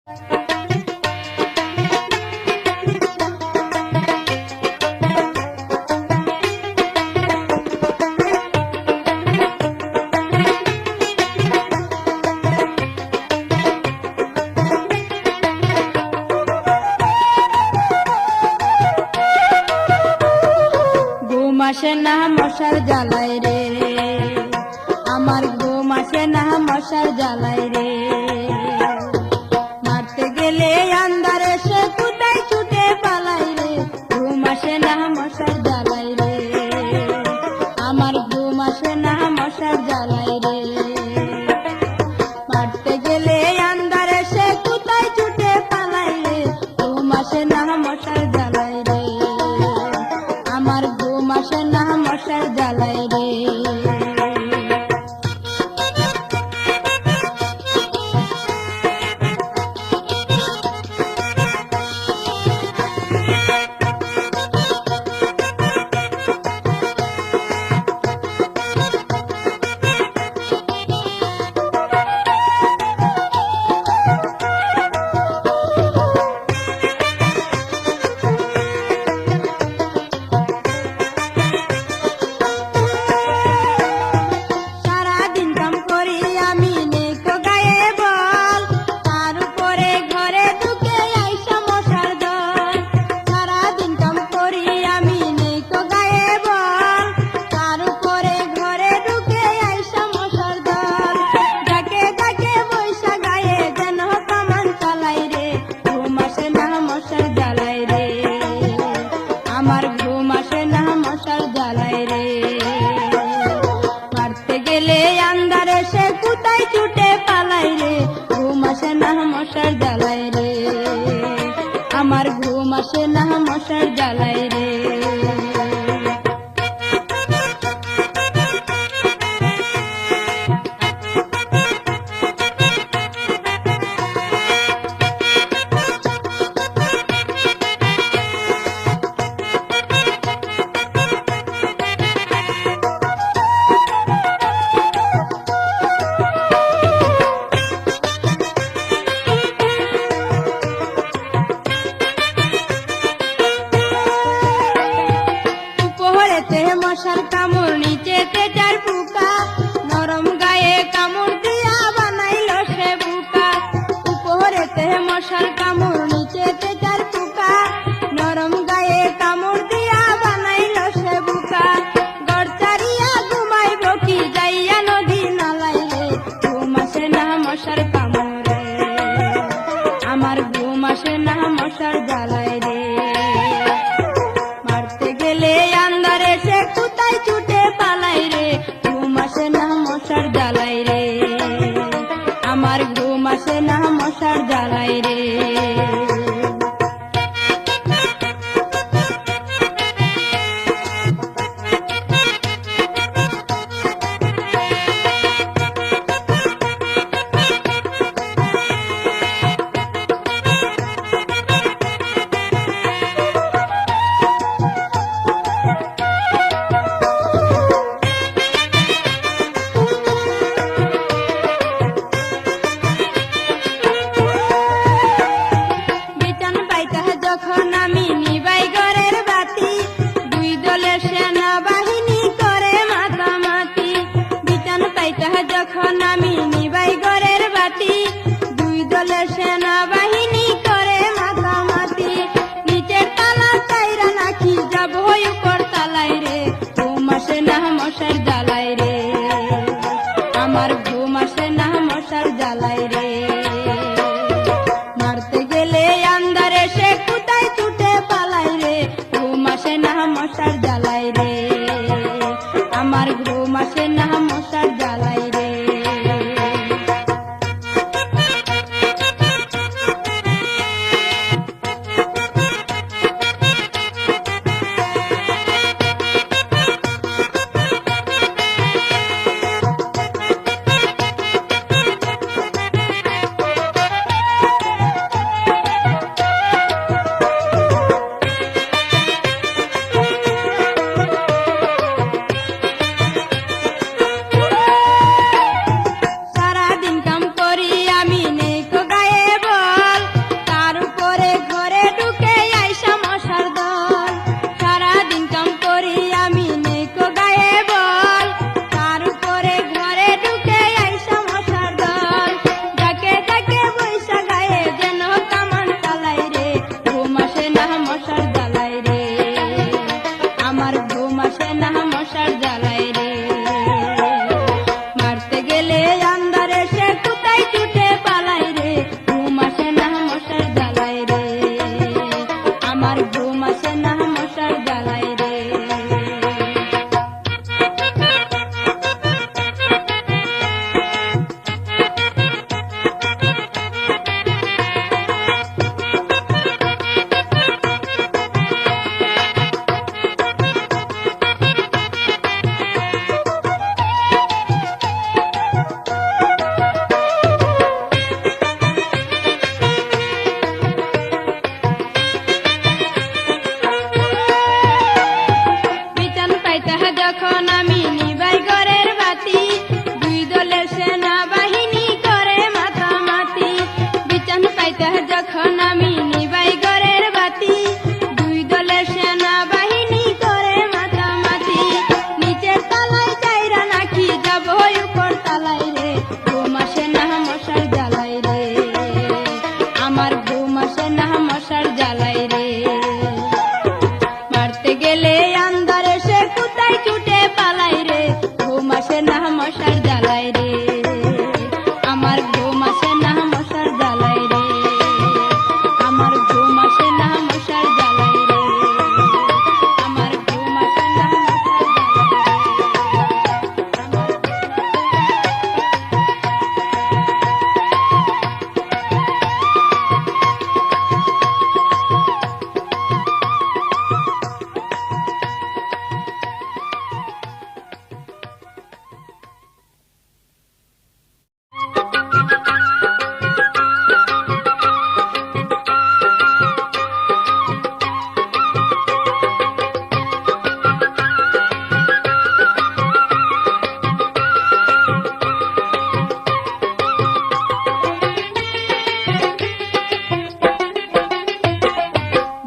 আসে না মশার জ্বালায় রে, আমার ঘুম আসে না মশার জ্বালায় রে। মারতে গেলে আন্ধারে সে কোথায় ছুটে পালাই রে, ঘুম আসে না মশার জ্বালায় রে, আমার ঘুম আসে না মশার জ্বালায় রে। মারতে গেলে আন্ধারে সে কোথায় ছুটে পালাই রে, ঘুম আসে না মশার জ্বালায় রে, আমার ঘুম আসে না মশার জ্বালায় রে। আমার ঘুম আসে না মশার জ্বালায় রে, মারতে গেলে আন্ধারে সে কোথায় ছুটে পালাই রে, ঘুম আসে না মশার জ্বালায় রে, আমার ঘুম আসে না মশার জ্বালায় রে। মশার কামড় নিচেতে চার পোকা, নরম গায়ে কামড় দিয়া বানাইল সে বুকা। উপরেতে মশার কামড় নিচেতে চার পোকা, নরম গায়ে কামড় দিয়া বানাইল সে বুকা। গড়চারিয়া ঘুমাইব কি যাইয়া নদী নালাই রে, ঘুম আসে না মশার কামড়ে, আমার ঘুম আসে না মশার জ্বালায় রে। মারতে গেলে আন্ধারে সে কোথায় ছুটে পালাই রে, ঘুম আসে না মশার জ্বালায় রে, আমার ঘুম আসে না মশার জ্বালায় রে। যখন আমি নিবাই ঘরের বাতি, দুই দলের সেনাবাহিনী করে মাতামাতি। বিটান পাইতা যখন আমি নিবাই ঘরের বাতি, দুই দলের সেনাবাহিনী করে মাতামাতি। নিচের তালা চাইরা নাকি যাব উপর তালাই রে, ঘুম আসে না মশার জ্বালায় রে, আমার ঘুম আসে না মশার জ্বালায় রে। মারতে গেলে আন্ধারে সে কোথায় ছুটে যখন আমি নিবাই ঘরের বাতি, দুই দলের সেনাবাহিনী করে মাতামাতি। নিচের তলায় যাইরা নাকি যাব উপর তলায় রে, ঘুম আসে না মশার জ্বালাই রে, আমার ঘুম আসে না মশার জ্বালাই রে। মারতে গেলে আন্ধারে সে কোথায় ছুটে পালাই রে, ঘুম আসে না মশার জ্বালাই রে, আমার ঘুম আসে না মশার জ্বালাই রে, আমার ঘুম আসে না মশার জ্বালাই রে, আমার ঘুম আসে না মশার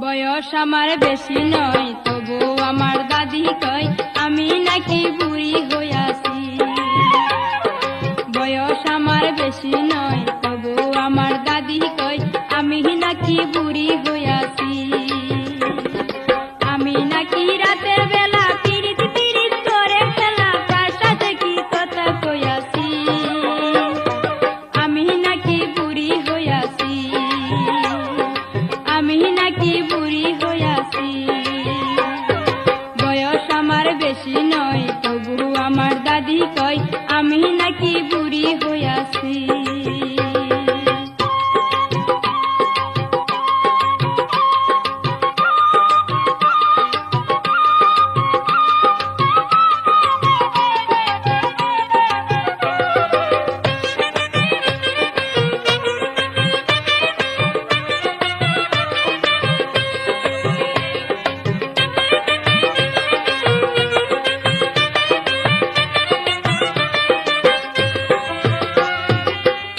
বয়স আমার বেশি নয়, তবু আমার দাদি কয় আমি নাকি বুড়ি হইয়াছি। বয়স আমার বেশি নয়, তবু আমার দাদি কয় আমি নাকি বুড়ি হইয়াছি। আমি নাকি রাতের বেলা পিরিত পিরিত করে খেলা, কার সাথে কি কথা কইয়াছি, আমি নাকি বুড়ি হইয়াছি, আমি নাকি বুড়ি হইয়াছি। বয়স আমার বেশি নয়, তবু আমার দাদি কয় আমি নাকি বুড়ি হইয়াছি।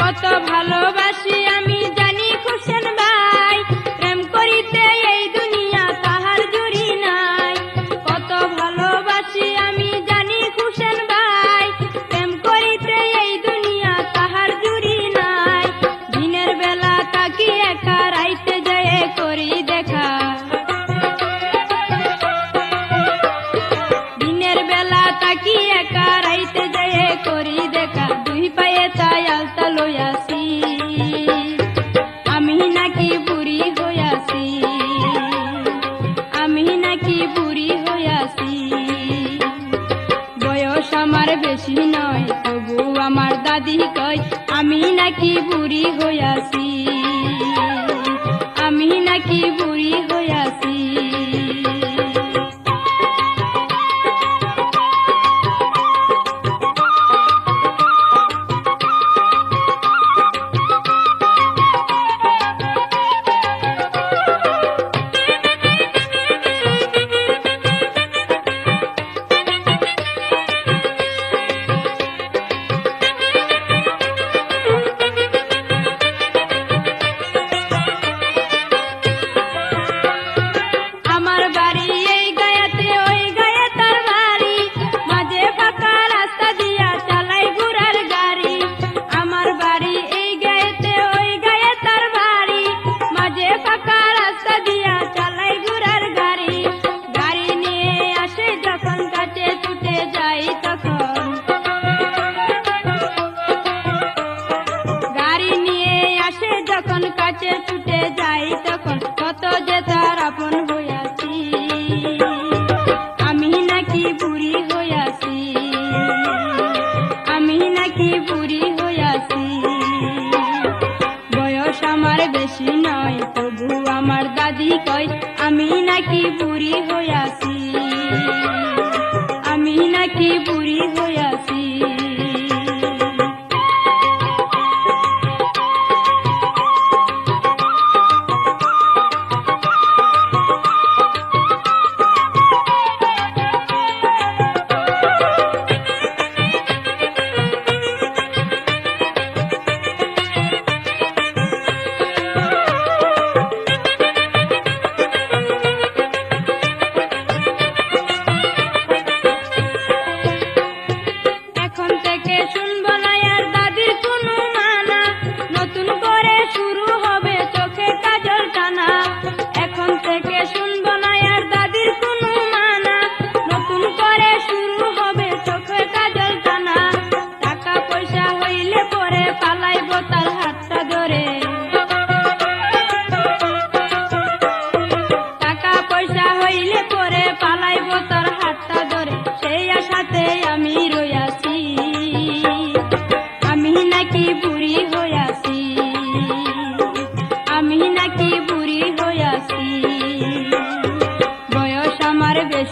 কত ভালোবাসি আমি জানি খুশেন ভাই, প্রেম করিতে এই দুনিয়া তাহার জুড়ি নাই। কত ভালোবাসি আমি জানি খুশেন ভাই, প্রেম করিতে এই দুনিয়া তাহার জুড়ি নাই। দিনের বেলা তাকি একা, রাইতে যেয়ে করি দেখা, দিনের বেলা তাকি একা, রাইতে যেয়ে করি দেখা। দুই পায়ে তাই আলতা লইয়াছি, আমি নাকি বুড়ি হইয়াছি, আমি নাকি বুড়ি হইয়াছি। বয়স আমার বেশি নয়, তবু আমার দাদি কয় আমি নাকি বুড়ি হইয়াছি, আমি নাকি বুড়ি হইয়াছি। আমার বাড়ি এই গায়াতে, ওই গায়ে তার বাড়ি, মাঝে ফাঁকা রাস্তা দিয়া চালাই ঘোড়ার গাড়ি। আমার বাড়ি এই গায়েতে, ওই গায়ে তার বাড়ি, মাঝে ফাঁকা রাস্তা দিয়া চালাই ঘোড়ার গাড়ি। গাড়ি নিয়ে আসে যখন কাছে ছুটে যাই তখন, গাড়ি নিয়ে আসে যখন কাছে ছুটে যাই তখন, কত যে তার আপন হইয়াছি, আমি নাকি বুড়ি হইয়াছি, আমি নাকি বুড়ি হইয়াছি। বয়স আমার বেশি নয়, তবু আমার দাদি কয় আমি নাকি বুড়ি হইয়াছি, আমি নাকি বুড়ি হইয়াছি।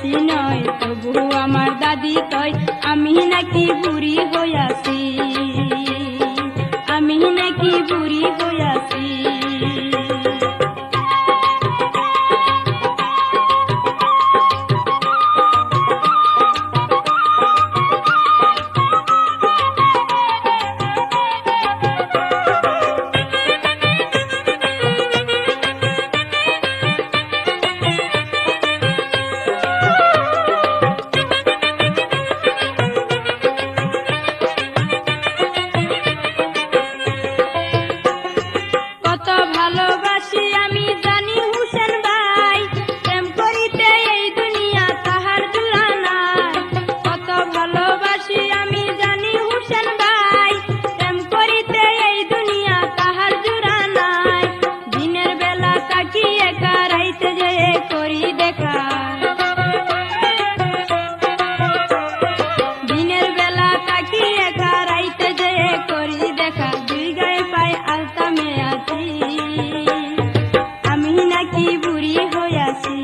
বেশি নয়, তবু আমার দাদি কয় আমি নাকি বুড়ি হইয়াছি, আমি নাকি বুড়ি হইয়াছি। কত ভালোবাসি আমি জানি হুসেন ভাই, প্রেম করিতে এই দুনিয়া তাহার জুড়া নাই। কত ভালোবাসি আমি জানি হুসেন ভাই, প্রেম করিতে এই দুনিয়া তাহার জুড়া নাই। দিনের বেলা তাকি একা, রাইতে যেয়ে করি দেখা, দিনের বেলা তাকি একা, রাইতে যেয়ে করি দেখা। দুই গায়ে পায়ে আলতামে আছি, আমি নাকি বুড়ি হইয়াছি,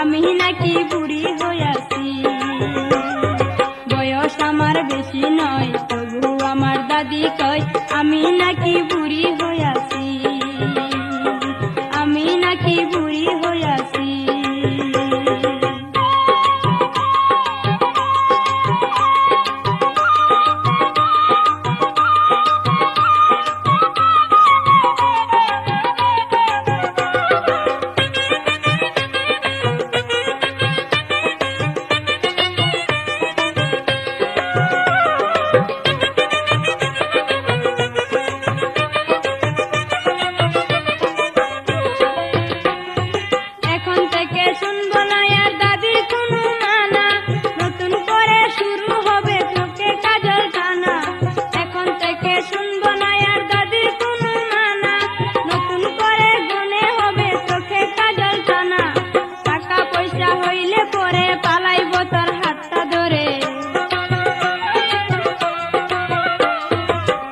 আমি নাকি বুড়ি হইয়াছি। বয়স আমার বেশি নয়, তবু আমার দাদি কয় আমি নাকি বুড়ি হইয়াছি, আমি নাকি বুড়ি হইয়াছি। এখন থেকে শুনবো না আর দাদির কোনো মানা, নতুন করে শুরু হবে চোখে কাজল টানা। এখন থেকে শুনবো না আর দাদির কোনো মানা, নতুন করে গুনে হবে চোখে কাজল টানা। টাকা পয়সা হইলে পরে পালাইব তোর হাতটা ধরে,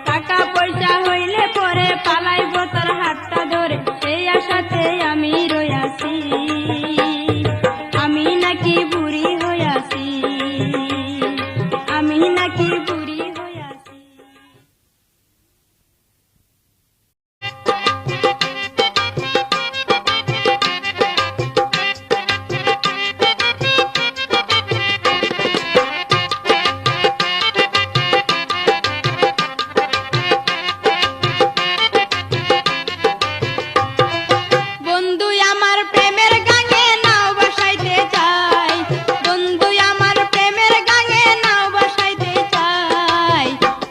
টাকা পয়সা হইলে পরে পালাইব তোর হাতটা ধরে। সেই আশাতে আমি রইয়াছি, আমি নাকি বুড়ি হইয়াছি, আমি নাকি বুড়ি হইয়াছি। বন্ধু আমার প্রেমের গাঙে নাও বসাইতে চাই, বন্ধু আমার প্রেমের গাঙে নাও বসাইতে চাই।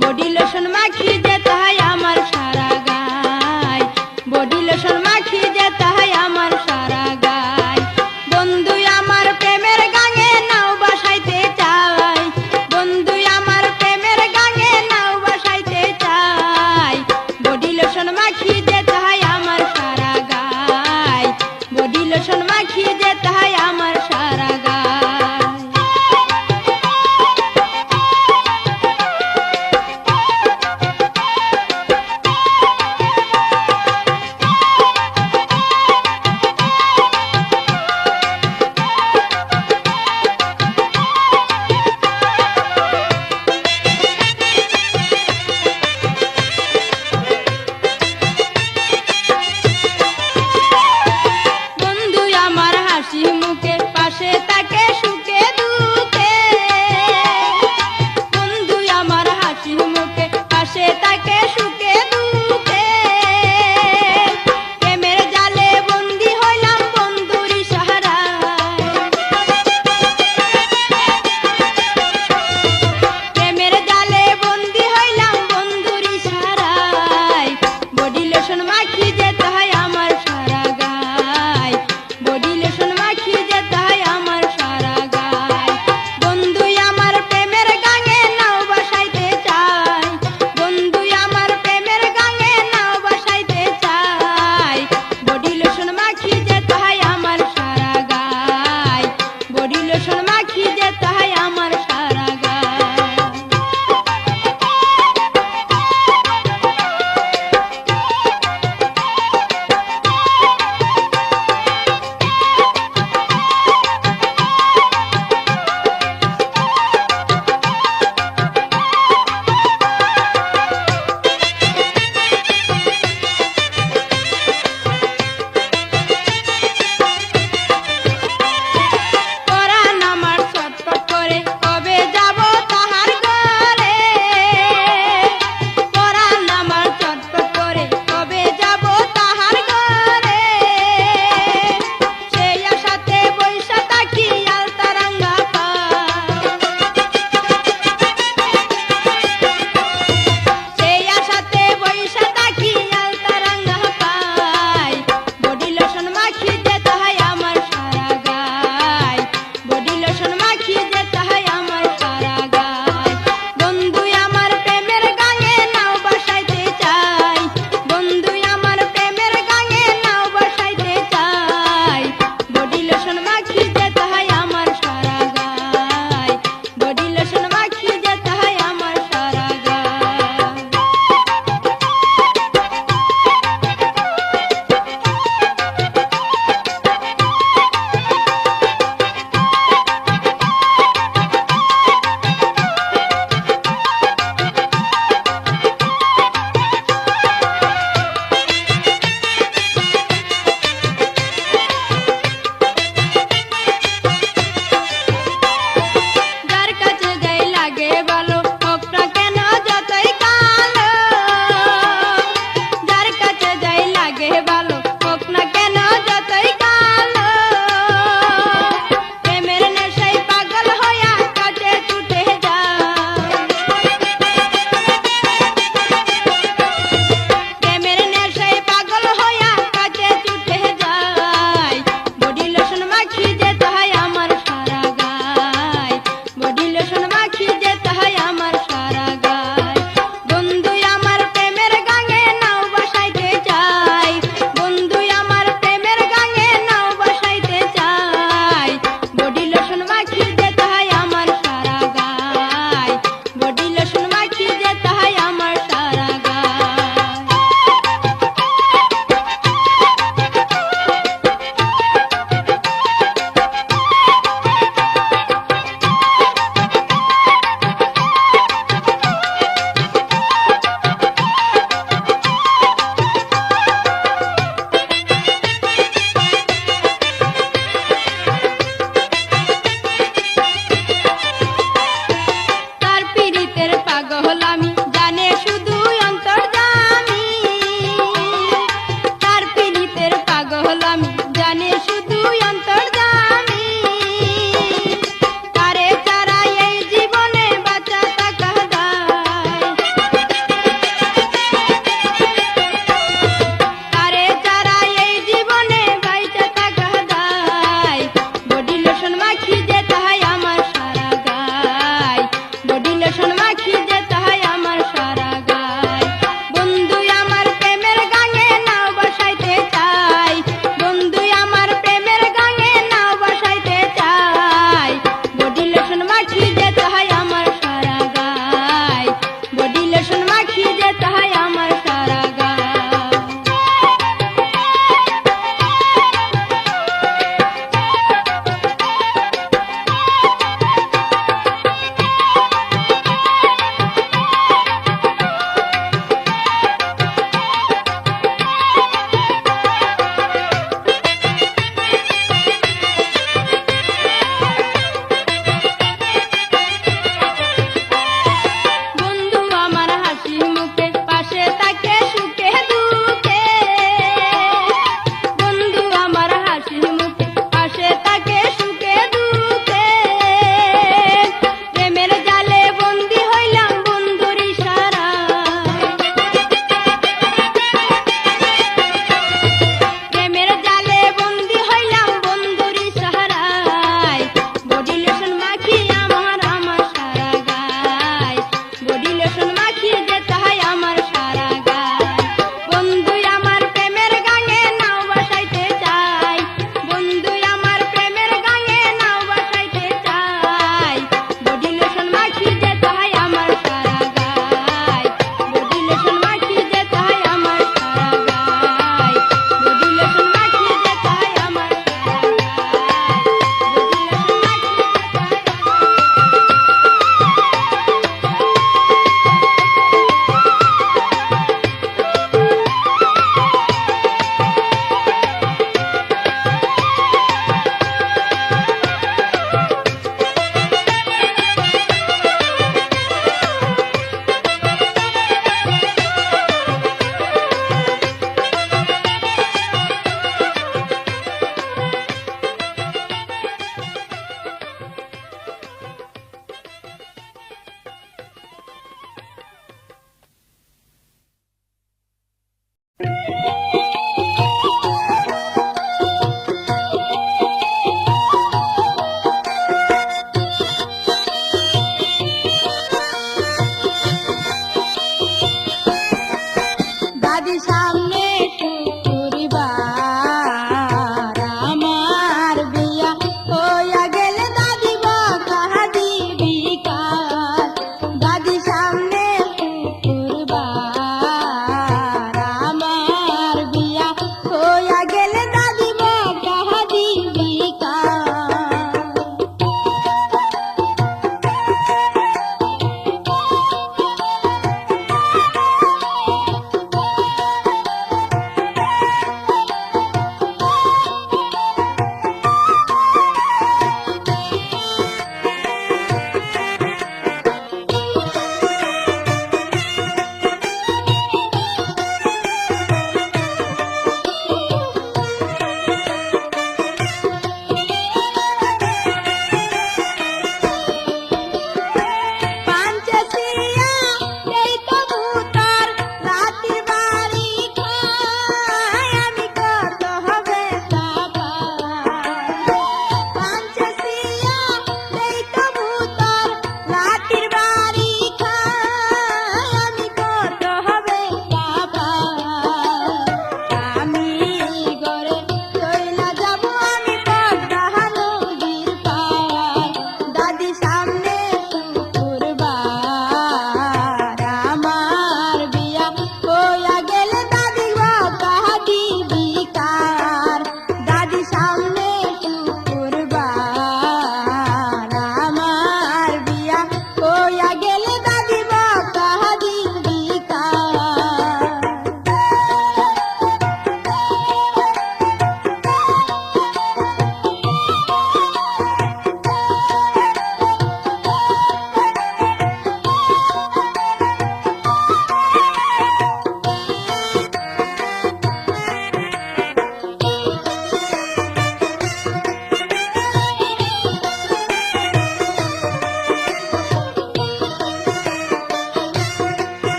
বডি লোশন মাখি যে তাই আমার সারা গায়, বডি লোশন মাখি যে তাই আমার সারা গায়। বন্ধু আমার প্রেমের গাঙে নাও বসাইতে চাই, বন্ধু আমার প্রেমের গাঙে নাও বসাইতে চাই। বডি লোশন মাখি যে তাই আমার সারা গায়, বডি লোশন মাখি যে তাই আমার সারা গায়। লাগে ভালো হোক না কেন যতই কালো প্রেমের নেশায় পাগল হইয়া কাছে ছুটে যায় প্রেমের নেশায় পাগল হইয়া কাছে ছুটে যায় বডি লোশন মাখি যেতে হয় আমার সারা গায় বডি লোশন মাখি যেতে হয় আমার সারা গায় বন্ধু আমার প্রেমের গাঙে নাও বসাইতে চাই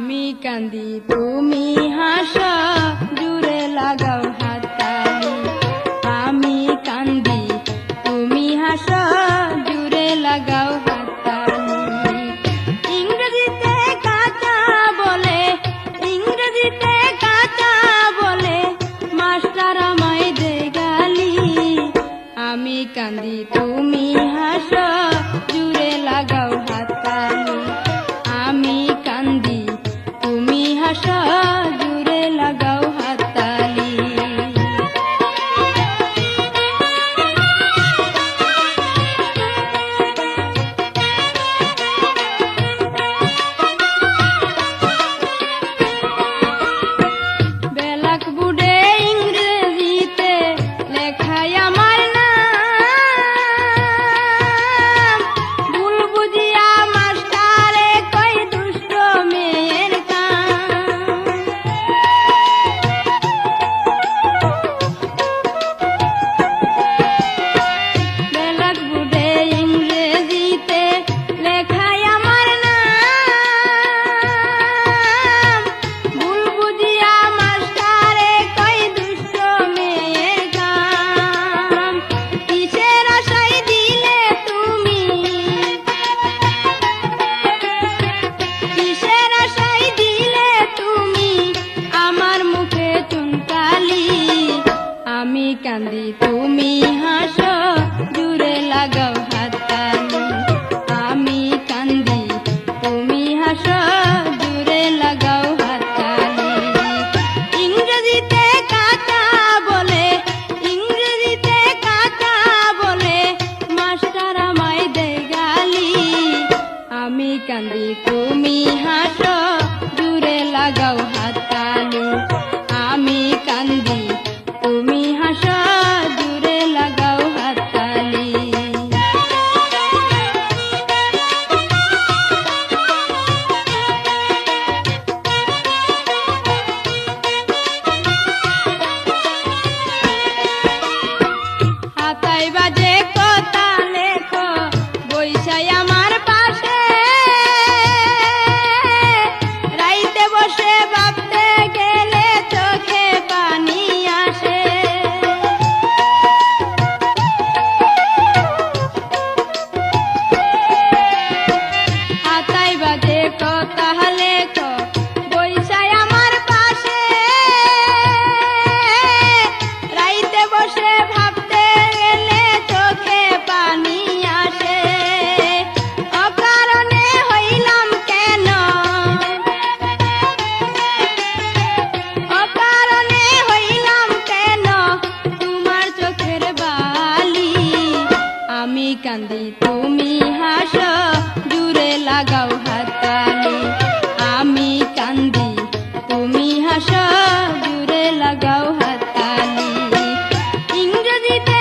আমি কান্দি তুমি হাসো জুড়ে লাগাও হাততালি আমি কান্দি তুমি হাসো জুড়ে লাগাও হাততালি ইংরেজিতে কাঁচা বলে মাস্টার আমায় দে গালি আমি কান্দি তুমি হাসো জুড়ে লাগাও হাততালি আমি কান্দি তুমি হাসো জুড়ে লাগাও হাততালি ব্ল্যাকবোর্ডে ইংরেজিতে লেখাই আমার নাম ভুল বুঝিয়া মাস্টারে কই দুষ্ট মেয়ের কাম ব্ল্যাকবোর্ডে ইংরেজিতে লেখাই আমার নাম ভুল বুঝিয়া মাস্টারে কই দুষ্ট মেয়ের কাম কিসের আশায় দিলে তুমি আমার মুখে চুনকালি আমি কান্দি তুমি হাসো জুড়ে লাগাও হাততালি আমি কান্দি তুমি হাসো জুড়ে লাগাও হাততালি ইংরেজিতে কাঁচা বলে মাস্টার আমায় দে গালি আমি কান্দি তুমি হাসো জুড়ে লাগাও হাততালি আমি কান্দি তুমি হাসো জুড়ে লাগাও হাততালি হাতায় বাজে কথা লেখো বইসাই আমার পাশে রাইতে বসে ভাবতে গেলে চোখে পানি আসে হাতায় বাজে কথা লেখো বইসাই আমার পাশে রাইতে বসে ভাবতে গেলে চোখে পানি আসে অকারণে হইলাম কেন তোমার চোখের বালি আমি কান্দি তুমি হাসো জুড়ে লাগাও হাততালি আমি কান্দি তুমি হাসো জুড়ে লাগাও হাততালি ইংরেজিতে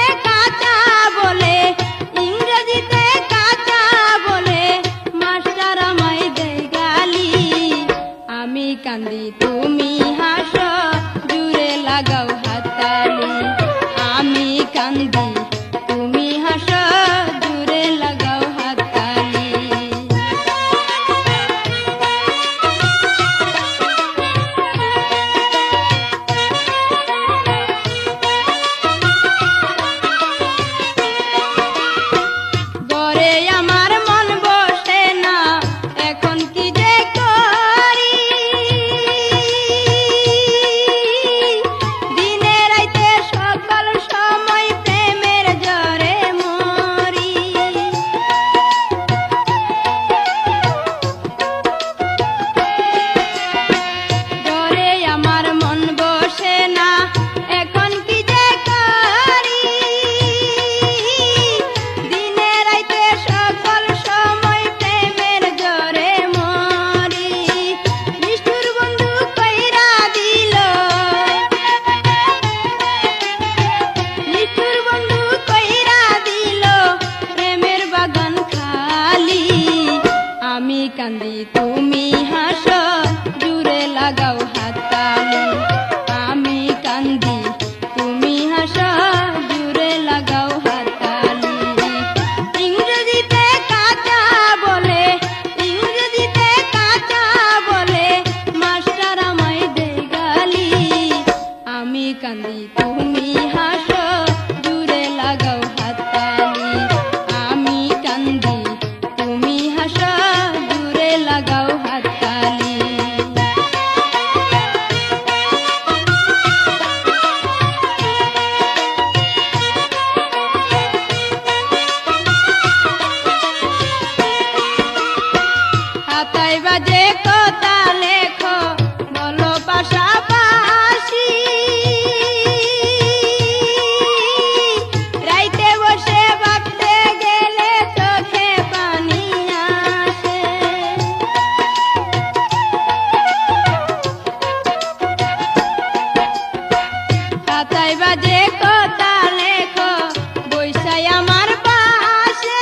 কাঁচা বলে মাস্টার আমায় দে গালি আমি কান্দি তুমি হাসো জুড়ে লাগাও হাততালি আমি কান্দি তুমি হাসো জুড়ে লাগাও হাততালি ঘরে আমার মন বসে না এখন কি যে করি দিনে রাইতে সকাল সময় প্রেমের জ্বরে মরি ঘরে আমার মন বসে না এখন কি যে করি দিনে রাইতে সকল সময় প্রেমের জ্বরে মরি নিষ্ঠুর বন্ধু কইরা দিল প্রেমের বাগান খালি আমি কান্দি তুমি হাসো জুড়ে লাগাও হাততালি আমি কান্দি তুমি হাসো জুড়ে লাগাও হাততালি ইংরেজিতে কাঁচা বলে খাতায় বাজে কথা লেখো বলো পাশাপাশি রাইতে বসে ভাবতে গেলে চোখে পানি আসে খাতায় বাজে কথা লেখো বৈশাই আমার পাশে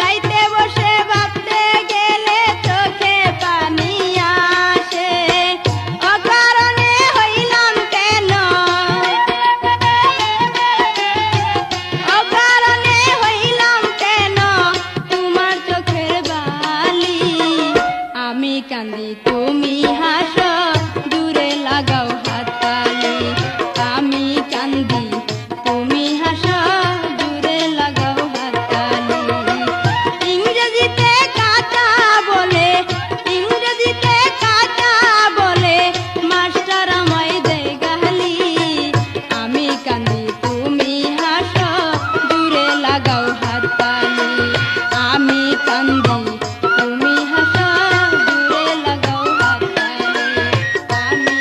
রাইতে বসে ভাবতে গেলে চোখে পানি আসে অকারণে হইলাম কেন অকারণে হইলাম কেন তোমার চোখের বালি আমি কান্দি তুমি হাসো দূরে লাগাও হাততালি আমি কান্দি তুমি হাসো দূরে লাগাও হাততালি ইংরেজিতে কথা বলে ইংরেজিতে কথা বলে মাস্টার আমায় দেয় গালি আমি কান্দি তুমি হাসো দূরে লাগাও হাততালি আমি কান্দি তুমি হাসো দূরে লাগাও হাততালি আমি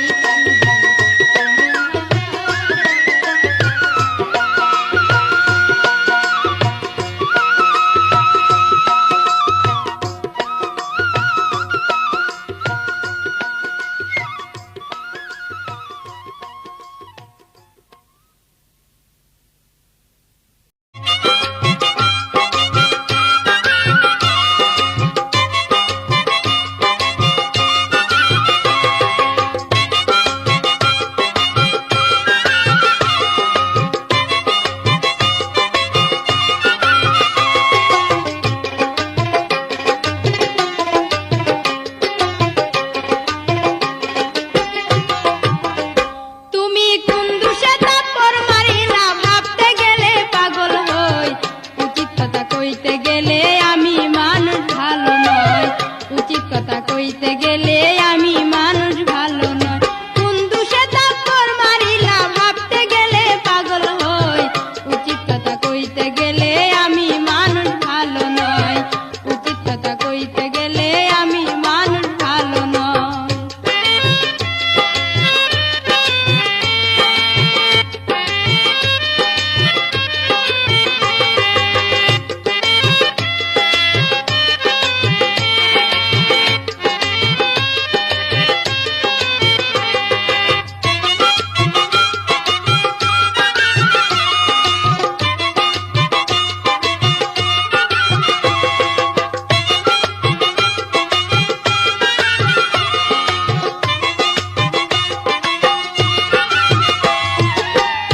তুমি কোন দোষে থাপ্পড় মারিলা ভাবতে গেলে পাগল হই উচিত কথা কইতে গেলে আমি মানুষ ভালো নয় উচিত কথা কইতে গেলে আমি মানুষ ভালো নয় কোন দোষে থাপ্পড় মারিলা ভাবতে গেলে পাগল হই উচিত কথা কইতে গেলে আমি মানুষ ভালো নয় উচিত কথা কইতে গেলে আমি মানুষ ভালো নয়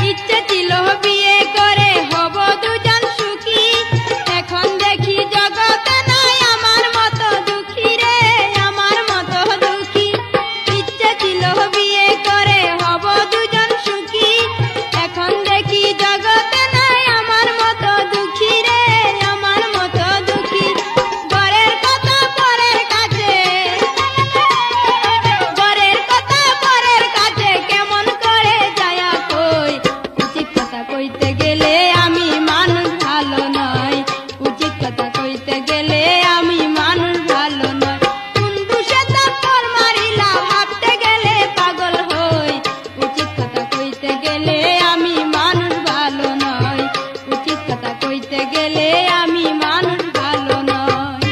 ইচ্ছে ছিল বিয়ে করে হব দুজন সুখী এখন দেখি জগতে নাই আমার মতো দুঃখী রে আমার মতো দুঃখী ইচ্ছে ছিল বিয়ে করে হব দুজন সুখী এখন দেখি জগতে নাই আমার মতো দুঃখী রে আমার মতো দুঃখী ঘরের কথা পরের কাছে ঘরের কথা পরের কাছে কেমন করে যায়া কই উচিত কথা কইতে গেলে আমি মানুষ ভালো নয় উচিত কথা কইতে গেলে আমি মানুষ ভালো নয় কোন দোষে থাপ্পড় মারিলা ভাবতে গেলে পাগল হই উচিত কথা কইতে গেলে আমি মানুষ ভালো নয় উচিত কথা কইতে গেলে আমি মানুষ ভালো নয়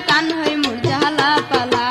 কান হই মোর জ্বালা পালা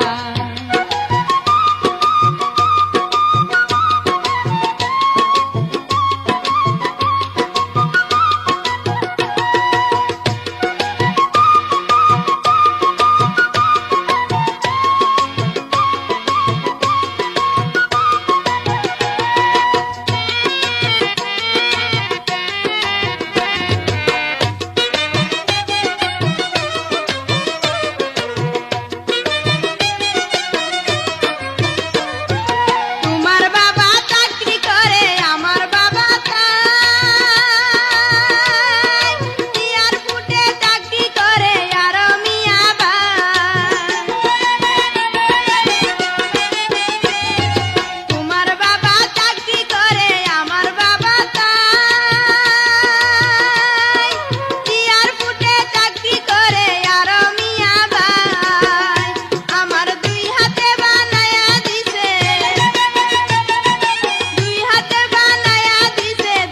তোমার বাবা চাকরি করে আমার বাবা তাই এয়ারপোর্টে চাকরি করে আর মিয়া ভাই তোমার বাবা চাকরি করে আমার বাবা তাই এয়ারপোর্টে চাকরি করে আর মিয়া ভাই আমার দুই হাতে বানায়া দিছে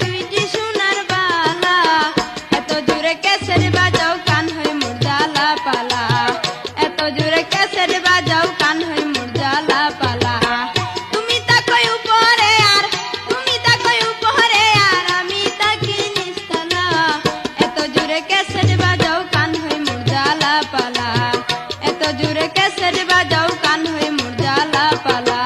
দুইটি সোনার বালা এত জোরে কেসের বাজাও কান হই মোর জ্বালা পালা এত জোরে কেসের বাজাও কান হই মোর জ্বালা পালা তুমি তাকই উপরে আর আমি তাকি নিচতলা এত জোরে কেসের বাজাও কান হই মোর জ্বালা পালা এত জোরে কেসের বাজাও কান হই মোর জ্বালা পালা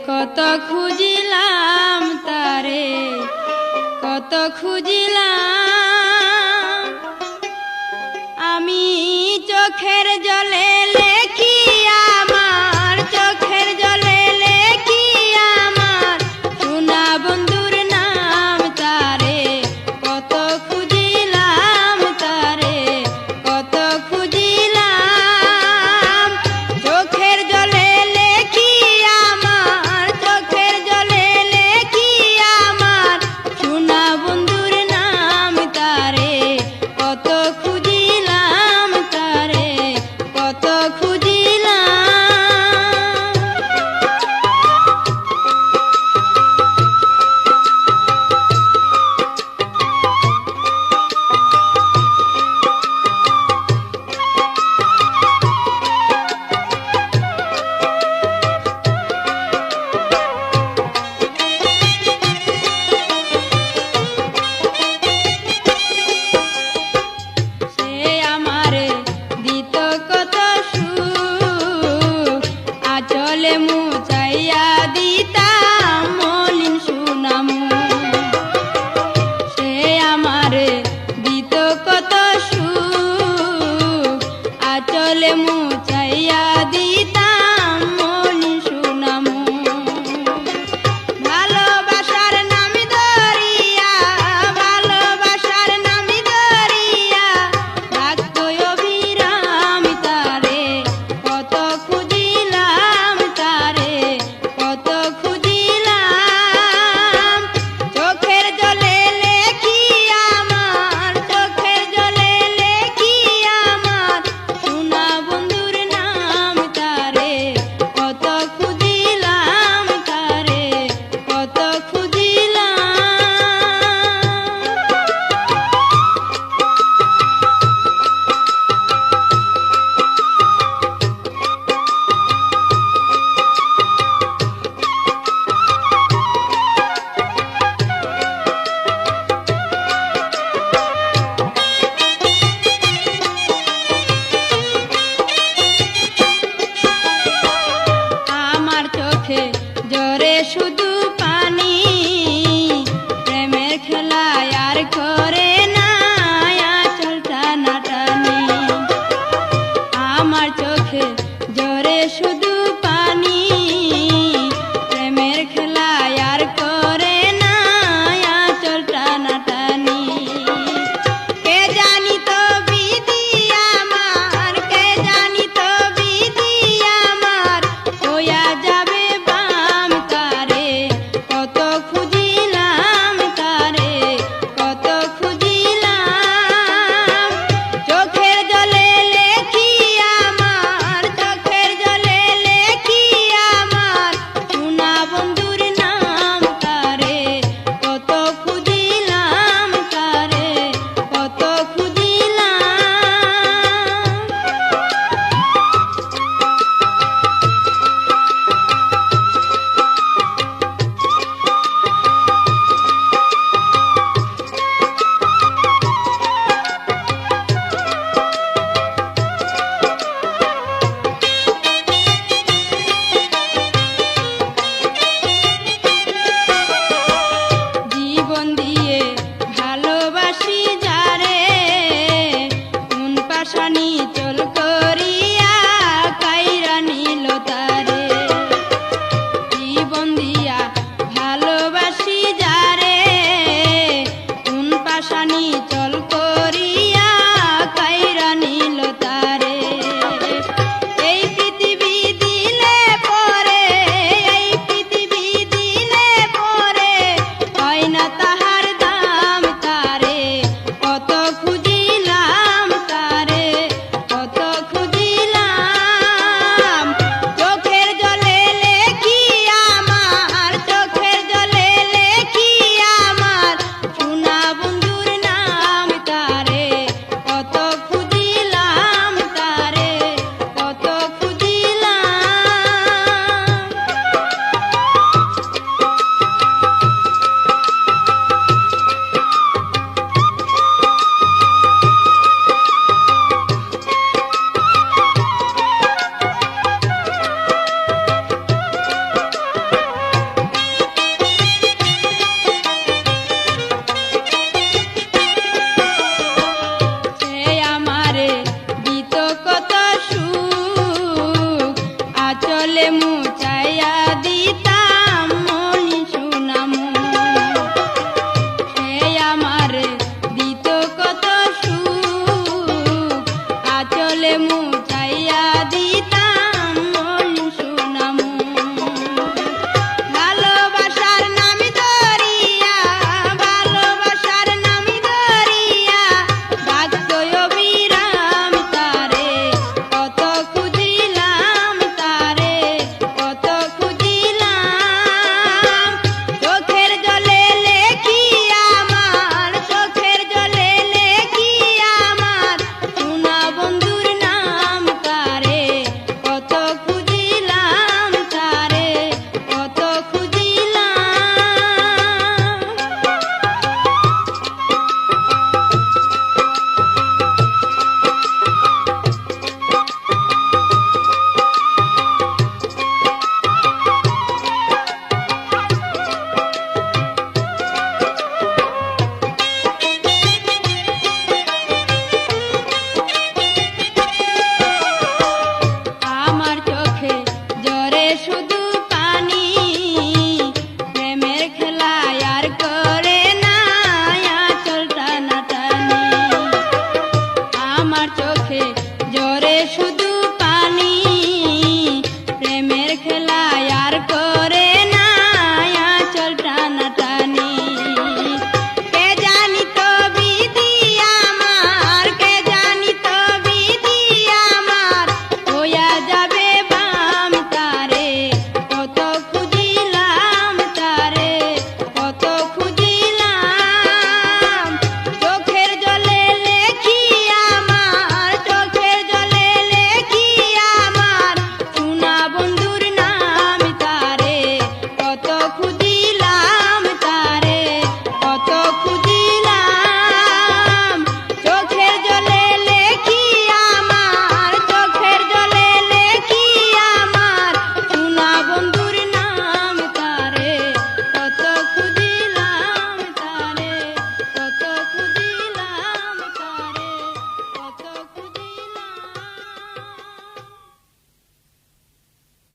কত খুঁজিলাম তারে, কত খুঁজিলাম আমি চোখের জলে লেখি আমার, চোখের জলে লেখি আমার সোনা বন্ধুর নাম তারে, কত খুঁজিলাম তারে, কত খুঁজিলাম চোখের জলে লেখি আমার, চোখের জলে লেখি আমার সোনা বন্ধুর নাম তারে, কত খুঁজিলাম তারে, কত খুঁজিলাম। সে আমারে দিত কত সুখ, আঁচলে মুছাইয়া দিতাম মলিন সুনামু। সে আমারে দিত কত সুখ, আঁচলে মুছাইয়া দিতাম মলিন সুনামু। ভালোবাসার নাম ধরিয়া, ভালোবাসার নাম ধরিয়া রাখত অবিরাম তারে, কত খুঁজিলাম তারে, কত খুঁজিলাম চোখের জলে লেখি আমার, চোখের জলে লেখি আমার সোনা বন্ধুর নাম তারে, কত খুঁজিলাম তারে, কত খুঁজিলাম। আমার চোখে জরে শুধু